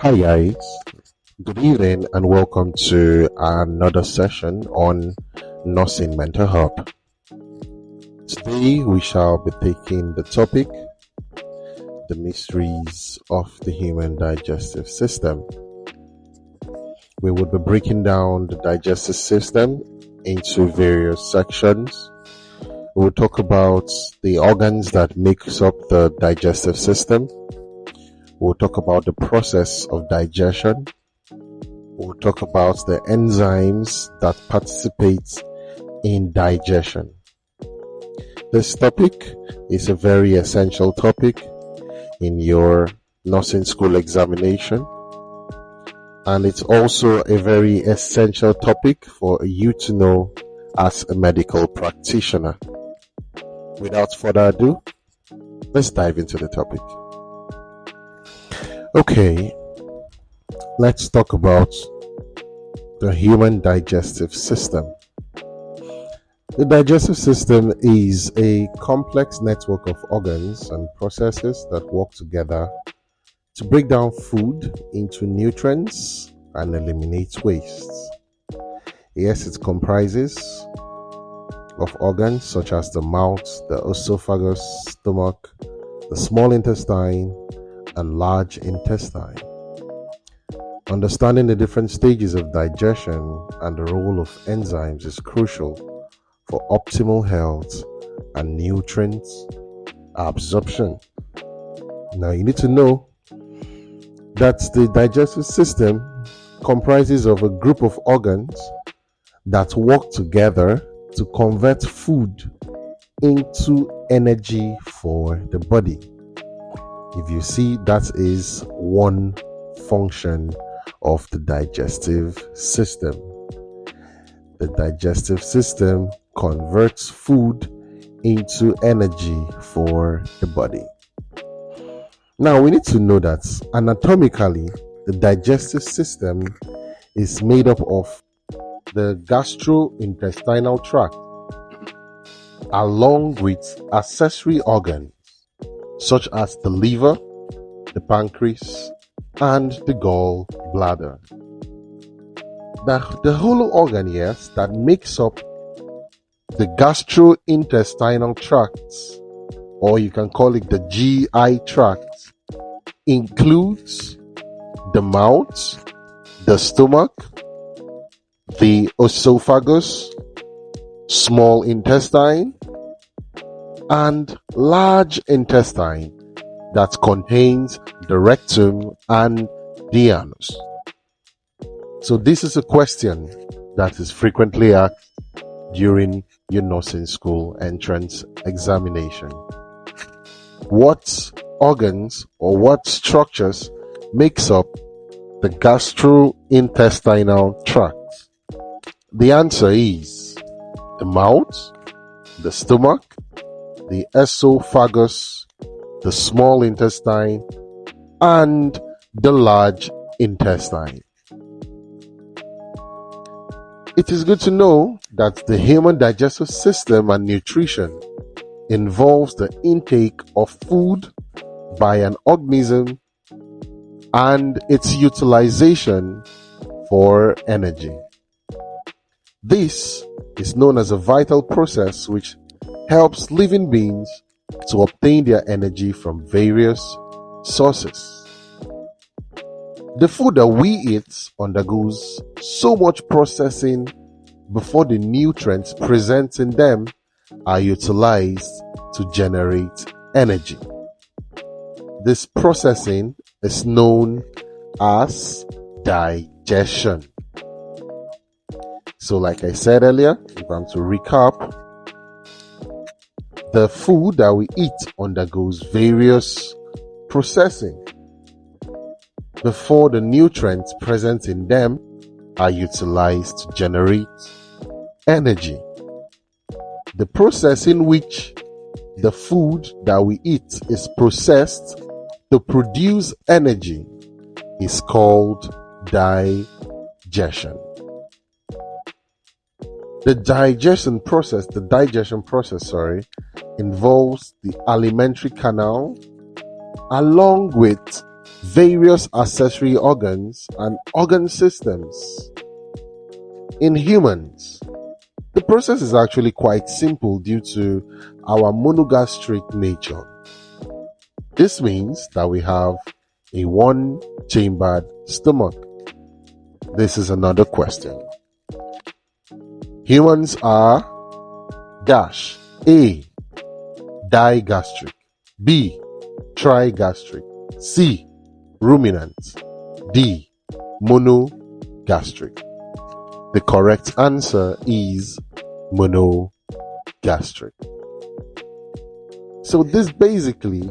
Hi guys, good evening and welcome to another session on Nursing Mental Health. Today we shall be taking the topic, the mysteries of the human digestive system. We will be breaking down the digestive system into various sections. We will talk about the organs that makes up the digestive system. We'll talk about the process of digestion. We'll talk about the enzymes that participate in digestion. This topic is a very essential topic in your nursing school examination, and it's also a very essential topic for you to know as a medical practitioner. Without further ado, let's dive into the topic. Okay, let's talk about the human digestive system. The digestive system is a complex network of organs and processes that work together to break down food into nutrients and eliminate wastes. Yes, it comprises of organs such as the mouth, the esophagus, stomach, the small intestine, and large intestine. Understanding the different stages of digestion and the role of enzymes is crucial for optimal health and nutrient absorption. Now you need to know that the digestive system comprises of a group of organs that work together to convert food into energy for the body. If you see, that is one function of the digestive system. The digestive system converts food into energy for the body. Now, we need to know that anatomically, the digestive system is made up of the gastrointestinal tract along with accessory organs such as the liver, the pancreas, and the gallbladder. The hollow organ, yes, that makes up the gastrointestinal tract, or you can call it the GI tract, includes the mouth, the stomach, the esophagus, small intestine, and large intestine that contains the rectum and the anus. So this is a question that is frequently asked during your nursing school entrance examination. What organs or what structures makes up the gastrointestinal tract? The answer is the mouth, the stomach, the esophagus, the small intestine, and the large intestine. It is good to know that the human digestive system and nutrition involves the intake of food by an organism and its utilization for energy. This is known as a vital process which helps living beings to obtain their energy from various sources. The food that we eat undergoes so much processing before the nutrients present in them are utilized to generate energy. This processing is known as digestion. So like I said earlier, if I'm to recap, the food that we eat undergoes various processing before the nutrients present in them are utilized to generate energy. The process in which the food that we eat is processed to produce energy is called digestion. The digestion process, involves the alimentary canal along with various accessory organs and organ systems. In humans, the process is actually quite simple due to our monogastric nature. This means that we have a one-chambered stomach. This is another question. Humans are dash A. Digastric, B. Trigastric, C. Ruminant, D. Monogastric. The correct answer is monogastric. So this basically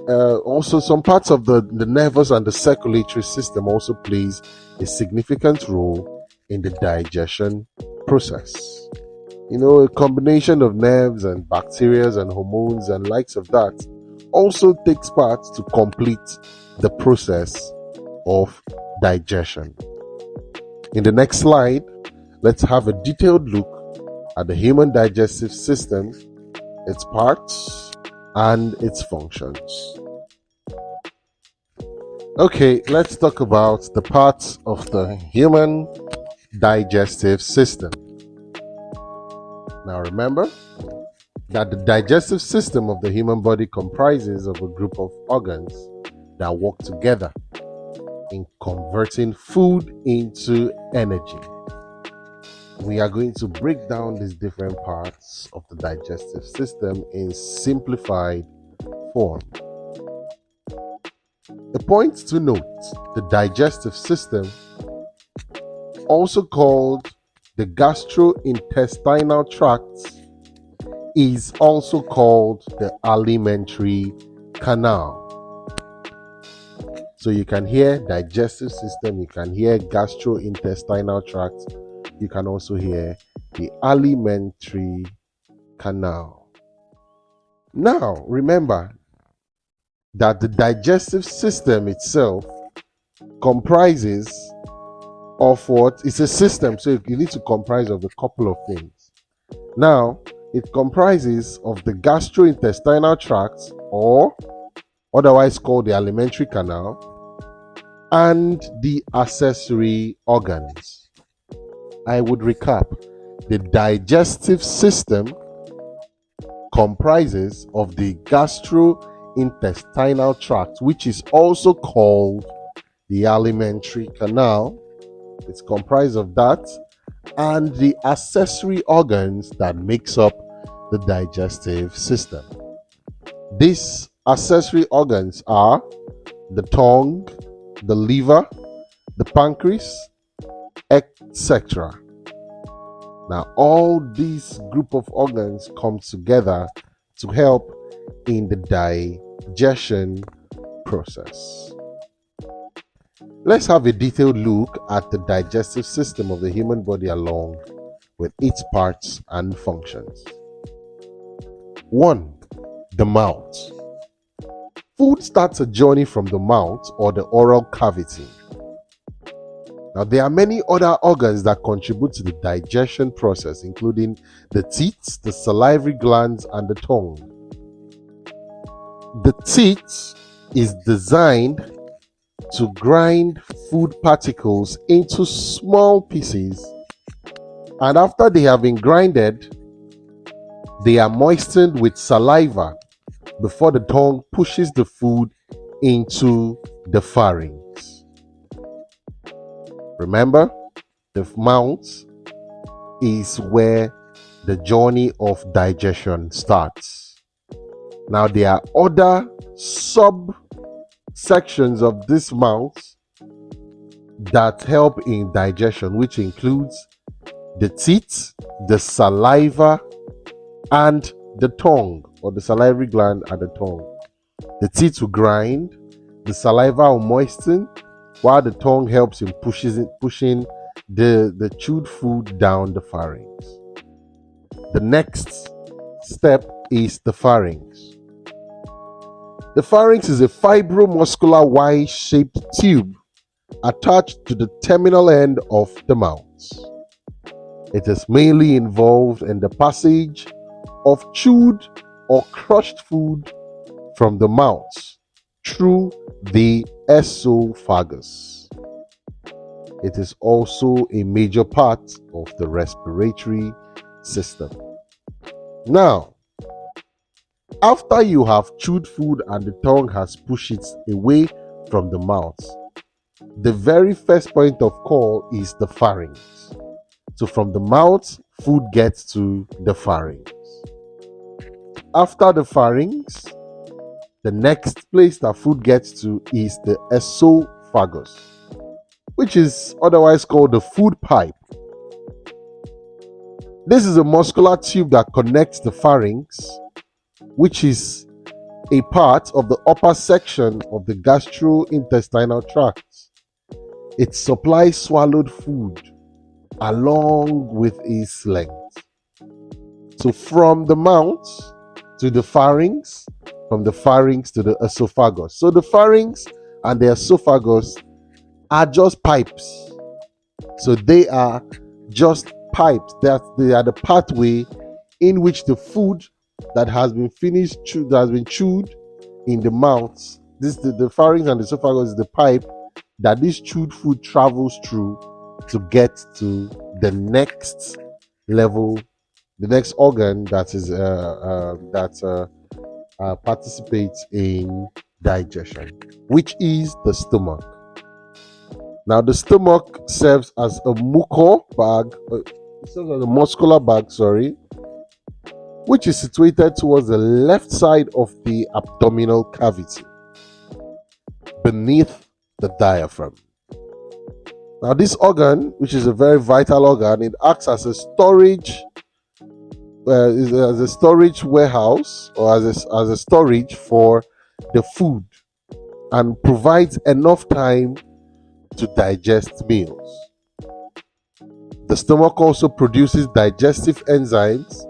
also some parts of the nervous and the circulatory system also plays a significant role in the digestion process. A combination of nerves and bacteria and hormones and likes of that also takes part to complete the process of digestion. In the next slide, let's have a detailed look at the human digestive system, its parts, and its functions. Okay, let's talk about the parts of the human digestive system. Now remember that the digestive system of the human body comprises of a group of organs that work together in converting food into energy. We are going to break down these different parts of the digestive system in simplified form. A point to note, the digestive system, also called the gastrointestinal tract, is also called the alimentary canal. So you can hear digestive system, you can hear gastrointestinal tract, you can also hear the alimentary canal. Now, remember that the digestive system itself comprises of what? It's a system, so you need to comprise of a couple of things. Now, it comprises of the gastrointestinal tract, or otherwise called the alimentary canal, and the accessory organs. I would recap. The digestive system comprises of the gastrointestinal tract, which is also called the alimentary canal. It's comprised of that and the accessory organs that makes up the digestive system. These accessory organs are the tongue, the liver, the pancreas, etc. Now, all these group of organs come together to help in the digestion process. Let's have a detailed look at the digestive system of the human body along with its parts and functions. 1. The mouth. Food starts a journey from the mouth or the oral cavity. Now, there are many other organs that contribute to the digestion process, including the teeth, the salivary glands, and the tongue. The teeth is designed to grind food particles into small pieces, and after they have been grinded, they are moistened with saliva before the tongue pushes the food into the pharynx. Remember, the mouth is where the journey of digestion starts. Now, there are other subsections of this mouth that help in digestion, which includes the teeth, the saliva, and the tongue, or the salivary gland and the tongue. The teeth will grind, the saliva will moisten, while the tongue helps in pushing the chewed food down the pharynx. The next step is the pharynx. The pharynx is a fibromuscular Y-shaped tube attached to the terminal end of the mouth. It is mainly involved in the passage of chewed or crushed food from the mouth through the esophagus. It is also a major part of the respiratory system. Now, after you have chewed food and the tongue has pushed it away from the mouth, the very first point of call is the pharynx. So from the mouth, food gets to the pharynx. After the pharynx, the next place that food gets to is the esophagus, which is otherwise called the food pipe. This is a muscular tube that connects the pharynx, which is a part of the upper section of the gastrointestinal tract. It supplies swallowed food along with its length. So from the mouth to the pharynx, from the pharynx to the esophagus. So the pharynx and the esophagus are just pipes. So they are just pipes. They are the pathway in which the food that has been chewed in the mouth. The pharynx and the esophagus is the pipe that this chewed food travels through to get to the next level, the next organ that is participates in digestion, which is the stomach. Now, the stomach serves as a mucor bag, serves as a muscular bag, which is situated towards the left side of the abdominal cavity, beneath the diaphragm. Now, this organ, which is a very vital organ, it acts as a storage warehouse, or as a storage for the food, and provides enough time to digest meals. The stomach also produces digestive enzymes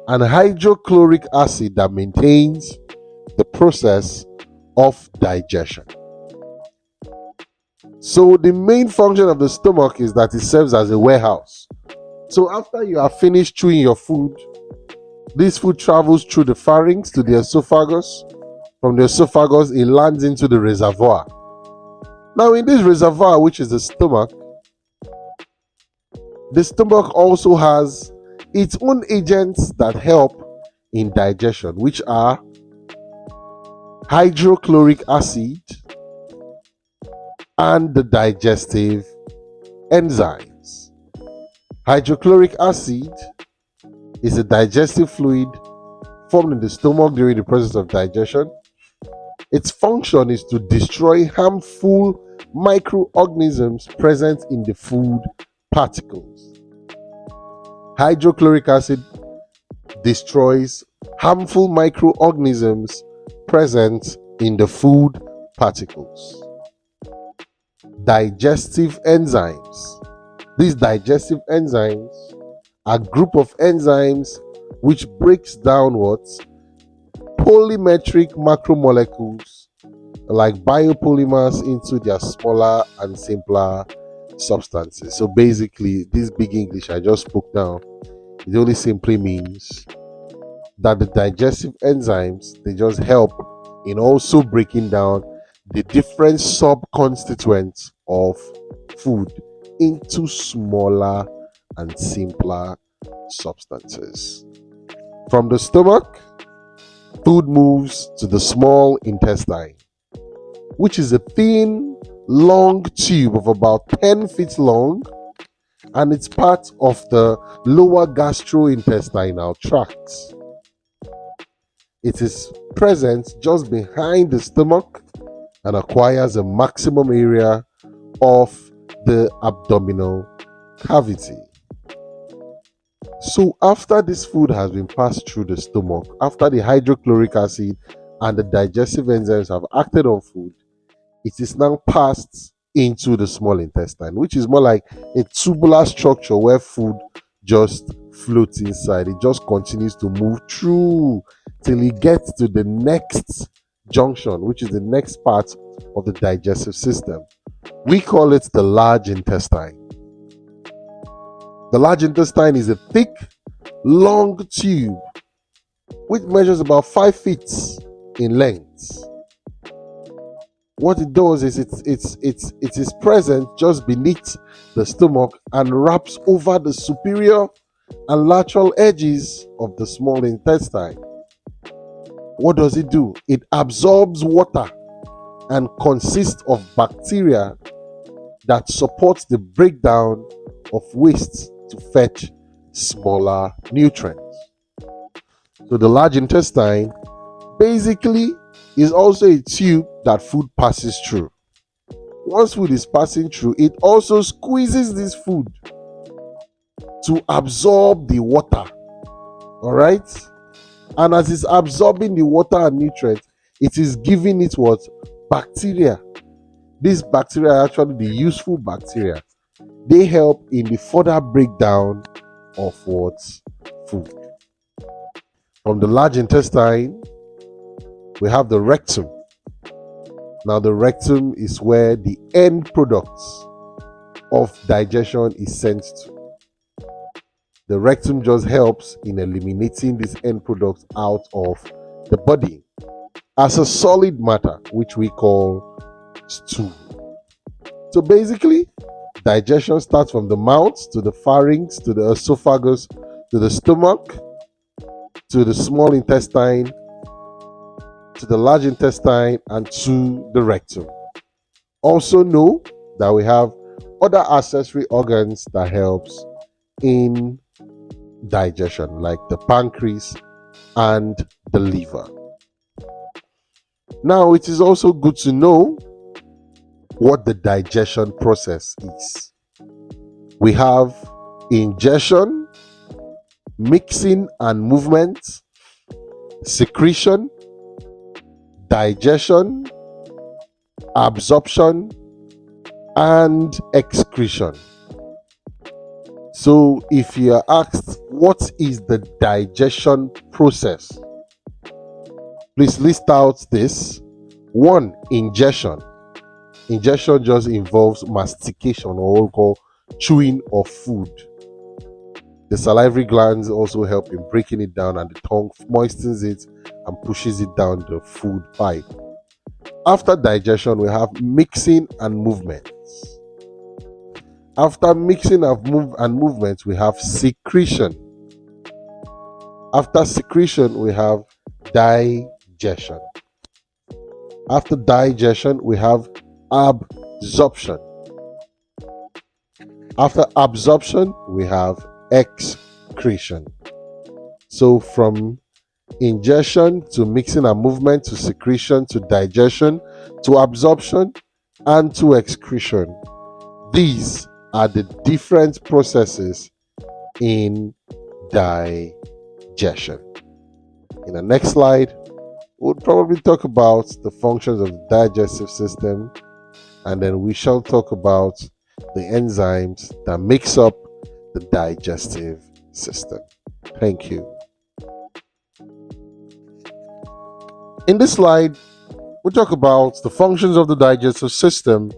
and hydrochloric acid that maintains the process of digestion. So the main function of the stomach is that it serves as a warehouse. So after you have finished chewing your food, this food travels through the pharynx to the esophagus. From the esophagus, it lands into the reservoir. Now in this reservoir, which is the stomach also has its own agents that help in digestion, which are hydrochloric acid and the digestive enzymes. Hydrochloric acid is a digestive fluid formed in the stomach during the process of digestion. Its function is to destroy harmful microorganisms present in the food particles. Hydrochloric acid destroys harmful microorganisms present in the food particles. Digestive enzymes. These digestive enzymes are a group of enzymes which breaks down polymetric macromolecules like biopolymers into their smaller and simpler substances. So basically, this big English I just spoke now, it only simply means that the digestive enzymes, they just help in also breaking down the different sub-constituents of food into smaller and simpler substances. From the stomach, food moves to the small intestine, which is a thin, long tube of about 10 feet long, and it's part of the lower gastrointestinal tract. It is present just behind the stomach and acquires a maximum area of the abdominal cavity. So after this food has been passed through the stomach, after the hydrochloric acid and the digestive enzymes have acted on food, it is now passed into the small intestine, which is more like a tubular structure where food just floats inside. It just continues to move through till it gets to the next junction, which is the next part of the digestive system. We call it the large intestine. The large intestine is a thick, long tube which measures about 5 feet in length. What it does is it is present just beneath the stomach and wraps over the superior and lateral edges of the small intestine. What does it do? It absorbs water and consists of bacteria that supports the breakdown of waste to fetch smaller nutrients. So the large intestine basically is also a tube that food passes through. Once food is passing through, it also squeezes this food to absorb the water. All right? And as it's absorbing the water and nutrients, it is giving it what? Bacteria. These bacteria are actually the useful bacteria. They help in the further breakdown of what? Food. From the large intestine, we have the rectum. Now, the rectum is where the end products of digestion is sent to. The rectum just helps in eliminating these end products out of the body as a solid matter, which we call stool. So basically, digestion starts from the mouth to the pharynx to the esophagus to the stomach to the small intestine to the large intestine and to the rectum. Also know that we have other accessory organs that helps in digestion, like the pancreas and the liver. Now, it is also good to know what the digestion process is. We have ingestion, mixing and movement, secretion, digestion, absorption, and excretion. So if you are asked what is the digestion process, please list out this. 1. Ingestion. Ingestion just involves mastication, or what we call chewing of food. The salivary glands also help in breaking it down, and the tongue moistens it and pushes it down the food pipe. After digestion, we have mixing and movements. After mixing and movements, we have secretion. After secretion, we have digestion. After digestion, we have absorption. After absorption, we have excretion. So from ingestion to mixing and movement to secretion to digestion to absorption and to excretion, these are the different processes in digestion. In the next slide, we'll probably talk about the functions of the digestive system, and then we shall talk about the enzymes that makes up the digestive system. Thank you. In this slide, we'll talk about the functions of the digestive system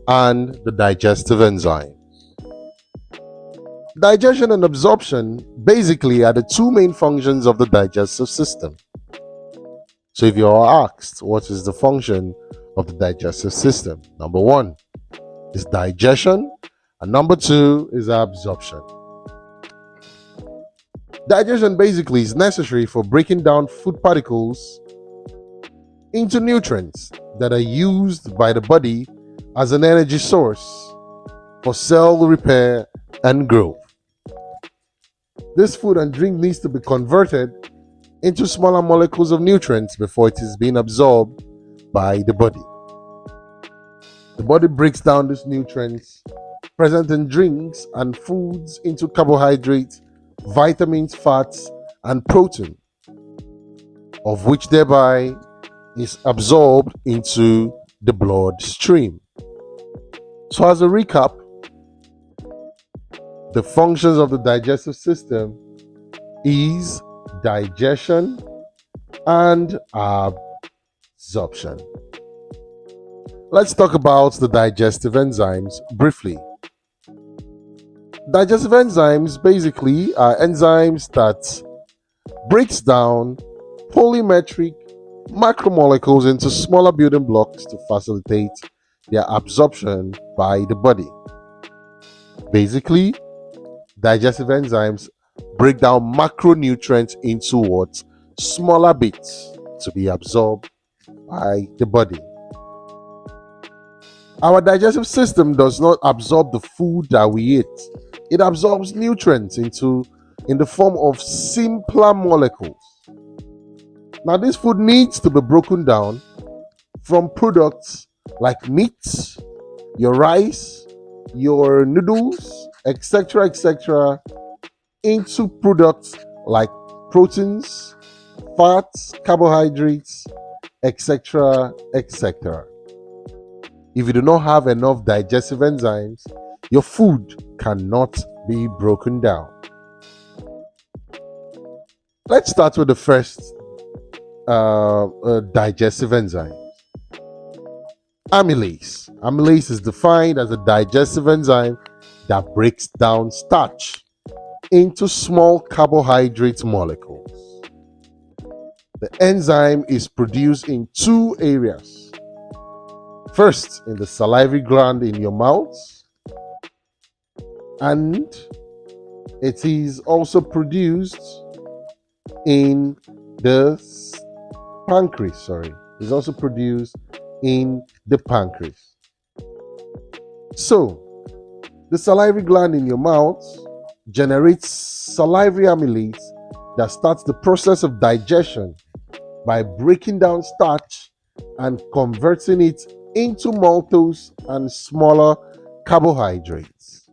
and the digestive enzymes. Digestion and absorption basically are the two main functions of the digestive system. So if you are asked what is the function of the digestive system, number 1 is digestion, and number 2 is absorption. Digestion basically is necessary for breaking down food particles into nutrients that are used by the body as an energy source for cell repair and growth. This food and drink needs to be converted into smaller molecules of nutrients before it is being absorbed by the body. The body breaks down these nutrients present in drinks and foods into carbohydrates, vitamins, fats, and protein, of which thereby is absorbed into the bloodstream. So as a recap, the functions of the digestive system is digestion and absorption. Let's talk about the digestive enzymes briefly. Digestive enzymes basically are enzymes that breaks down polymetric macromolecules into smaller building blocks to facilitate their absorption by the body. Basically, digestive enzymes break down macronutrients into what? Smaller bits to be absorbed by the body. Our digestive system does not absorb the food that we eat. It absorbs nutrients in the form of simpler molecules. Now, this food needs to be broken down from products like meat, your rice, your noodles, etc., into products like proteins, fats, carbohydrates, etc. If you do not have enough digestive enzymes, your food cannot be broken down. Let's start with the first digestive enzyme. Amylase. Amylase is defined as a digestive enzyme that breaks down starch into small carbohydrate molecules. The enzyme is produced in two areas. First, in the salivary gland in your mouth, and it is also produced in the pancreas. It's also produced in the pancreas. So, the salivary gland in your mouth generates salivary amylase that starts the process of digestion by breaking down starch and converting it into maltose and smaller carbohydrates.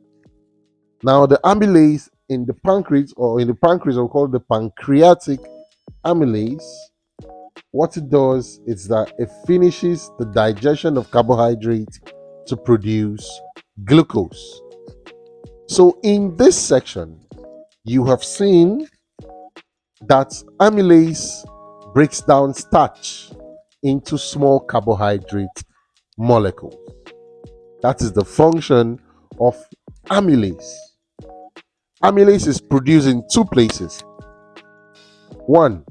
Now, the amylase in the pancreas, we'll call it the pancreatic amylase. What it does is that it finishes the digestion of carbohydrates to produce glucose. So in this section, you have seen that amylase breaks down starch into small carbohydrate molecules. That is the function of amylase. Amylase is produced in two places. One,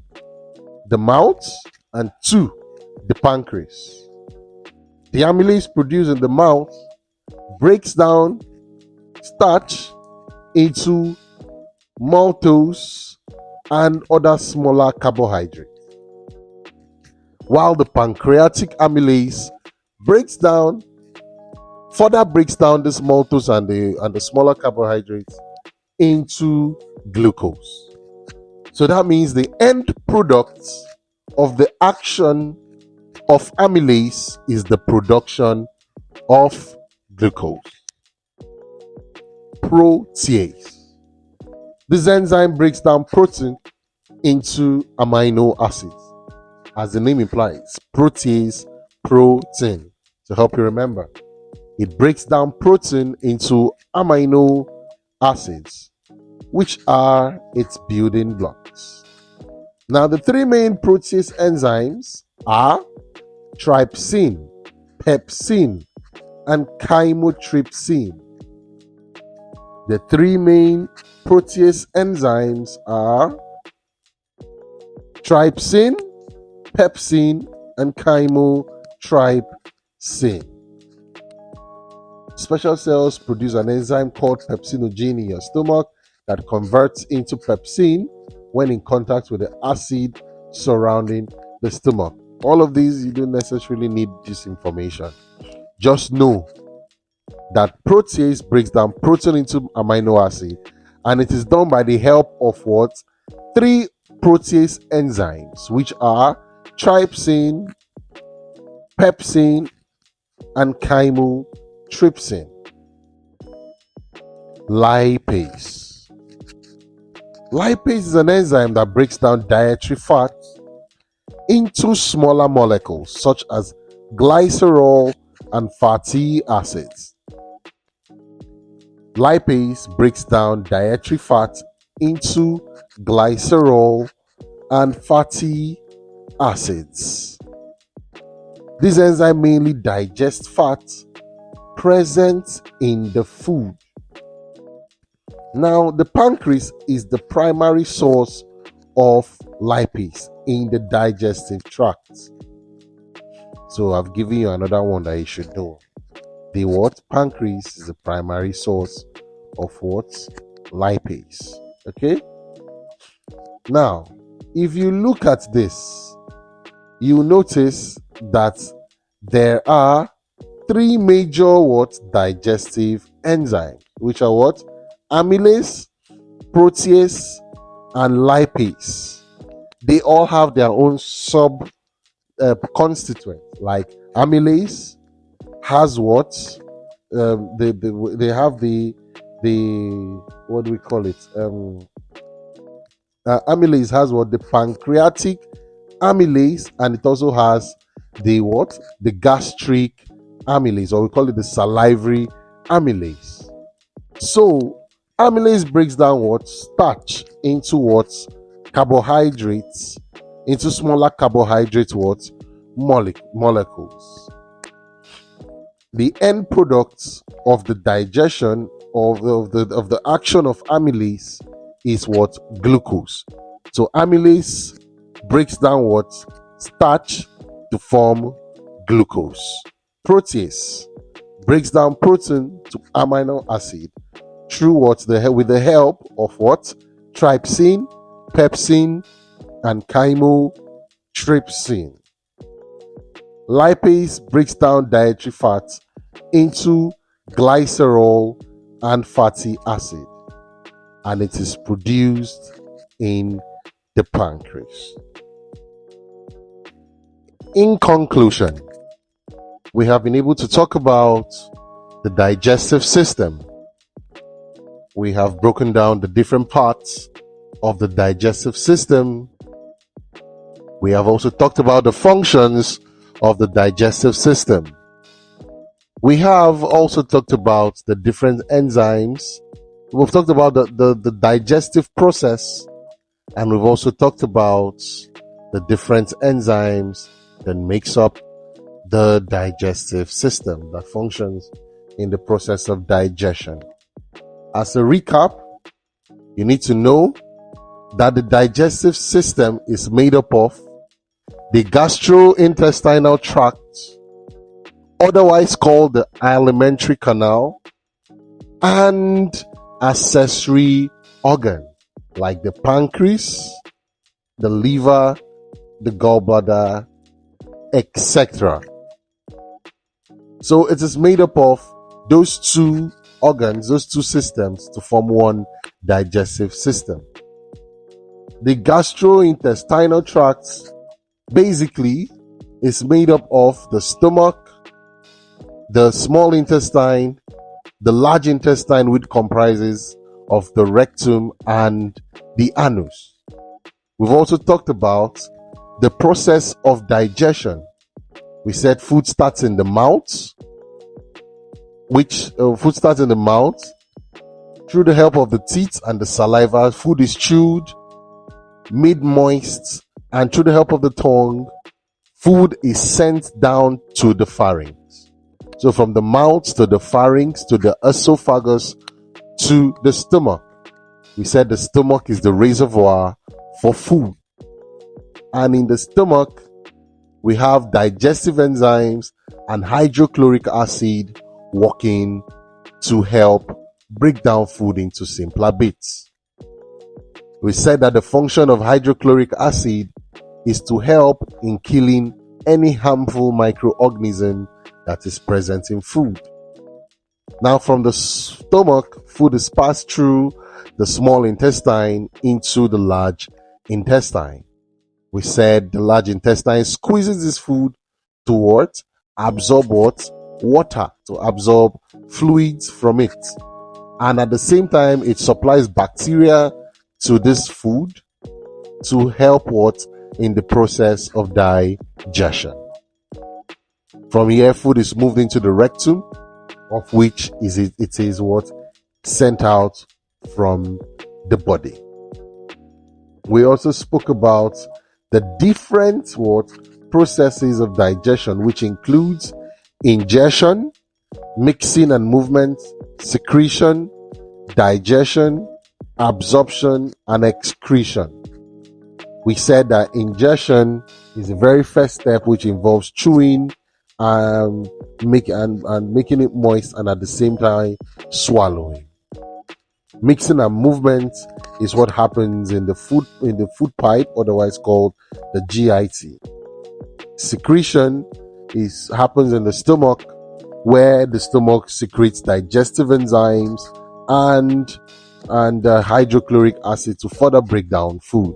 the mouth, and two, the pancreas. The amylase produced in the mouth breaks down starch into maltose and other smaller carbohydrates, while the pancreatic amylase further breaks down this maltose and the smaller carbohydrates into glucose. So that means the end product of the action of amylase is the production of glucose. Protease. This enzyme breaks down protein into amino acids. As the name implies, protease, protein. To help you remember, it breaks down protein into amino acids, which are its building blocks. Now, the three main protease enzymes are trypsin, pepsin, and chymotrypsin. The three main protease enzymes are trypsin, pepsin, and chymotrypsin. Special cells produce an enzyme called pepsinogen in your stomach that converts into pepsin when in contact with the acid surrounding the stomach. All of these, you don't necessarily need this information. Just know that protease breaks down protein into amino acid, and it is done by the help of what? Three protease enzymes, which are trypsin, pepsin, and chymotrypsin. Lipase. Lipase is an enzyme that breaks down dietary fats into smaller molecules such as glycerol and fatty acids. Lipase breaks down dietary fat into glycerol and fatty acids. This enzyme mainly digests fats present in the food. Now, the pancreas is the primary source of lipase in the digestive tract. So I've given you another one that you should know. The what? Pancreas is the primary source of what? Lipase. Okay? Now, if you look at this, you notice that there are three major what? Digestive enzymes, which are what? Amylase, protease, and lipase. They all have their own sub constituents. Like amylase has what? They have the what do we call it? Amylase has what? The pancreatic amylase, and it also has the what? The gastric amylase, or we call it the salivary amylase. So amylase breaks down what? Starch into what? Carbohydrates, into smaller carbohydrate what? Molecules. The end product of the digestion of the action of amylase is what? Glucose. So amylase breaks down what? Starch to form glucose. Protease breaks down protein to amino acid through what? With the help of what? Trypsin, pepsin, and chymotrypsin. Lipase breaks down dietary fats into glycerol and fatty acid, and it is produced in the pancreas. In conclusion, we have been able to talk about the digestive system. We have broken down the different parts of the digestive system. We have also talked about the functions of the digestive system. We have also talked about the different enzymes. We've talked about the digestive process, and we've also talked about the different enzymes that makes up the digestive system that functions in the process of digestion. As a recap, you need to know that the digestive system is made up of the gastrointestinal tract, otherwise called the alimentary canal, and accessory organs like the pancreas, the liver, the gallbladder, etc. So it is made up of those two organs, those two systems to form one digestive system. The gastrointestinal tract basically is made up of the stomach, the small intestine, the large intestine, which comprises of the rectum and the anus. We've also talked about the process of digestion. We said food starts in the mouth, food starts in the mouth. Through the help of the teeth and the saliva, food is chewed, made moist, and through the help of the tongue, food is sent down to the pharynx. So from the mouth to the pharynx to the esophagus to the stomach. We said the stomach is the reservoir for food. And in the stomach, we have digestive enzymes and hydrochloric acid working to help break down food into simpler bits. We said that the function of hydrochloric acid is to help in killing any harmful microorganism that is present in food. Now, from the stomach, food is passed through the small intestine into the large intestine. We said the large intestine squeezes this food to what? Absorb what? Water, to absorb fluids from it. And at the same time, it supplies bacteria to this food to help what? In the process of digestion. From here, food is moved into the rectum, of which it is what? Sent out from the body. We also spoke about the different processes of digestion, which includes ingestion, mixing and movement, secretion, digestion, absorption, and excretion. We said that ingestion is the very first step, which involves chewing and making it moist, and at the same time swallowing. Mixing and movement is what happens in the food pipe, otherwise called the GIT. Secretion happens in the stomach, where the stomach secretes digestive enzymes and hydrochloric acid to further break down food.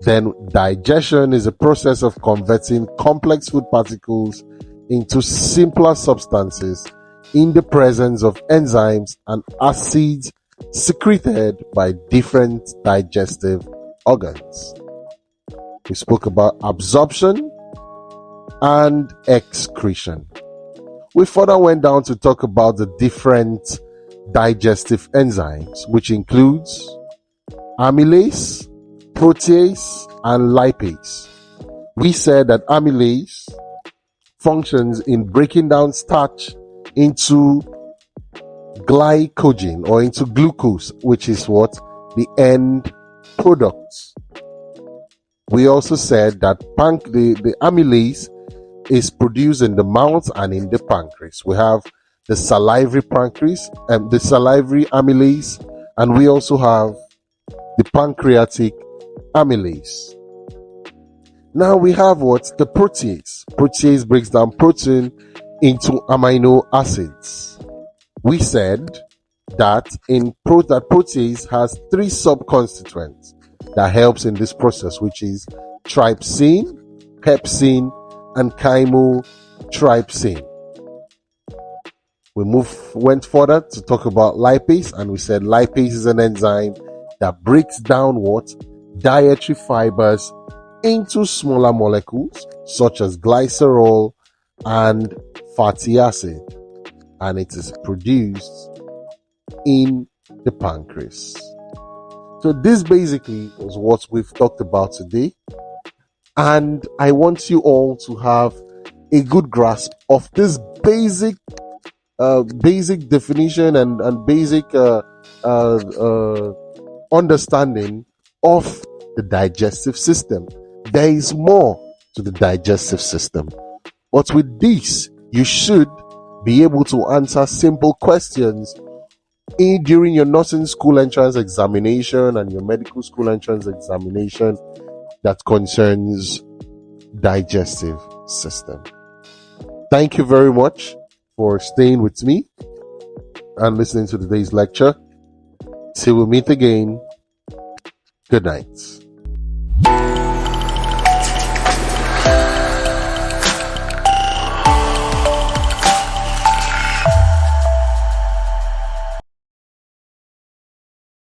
Then digestion is a process of converting complex food particles into simpler substances in the presence of enzymes and acids secreted by different digestive organs. We spoke about absorption and excretion. We further went down to talk about the different digestive enzymes, which includes amylase, protease, and lipase. We said that amylase functions in breaking down starch into glycogen or into glucose, which is what? The end products. We also said that the amylase is produced in the mouth and in the pancreas. We have the salivary pancreas and the salivary amylase, and we also have the pancreatic amylase. Now we have what? The protease. Protease breaks down protein into amino acids. We said that protease has 3 subconstituents that helps in this process, which is trypsin, pepsin, and chymotrypsin. We went further to talk about lipase, and we said lipase is an enzyme that breaks down what? Dietary fibers into smaller molecules such as glycerol and fatty acid, and it is produced in the pancreas. So this basically is what we've talked about today, and I want you all to have a good grasp of this basic definition and basic understanding of the digestive system. There is more to the digestive system, but with this, you should be able to answer simple questions during your nursing school entrance examination and your medical school entrance examination that concerns digestive system. Thank you very much for staying with me and listening to today's lecture. Till we meet again, good night.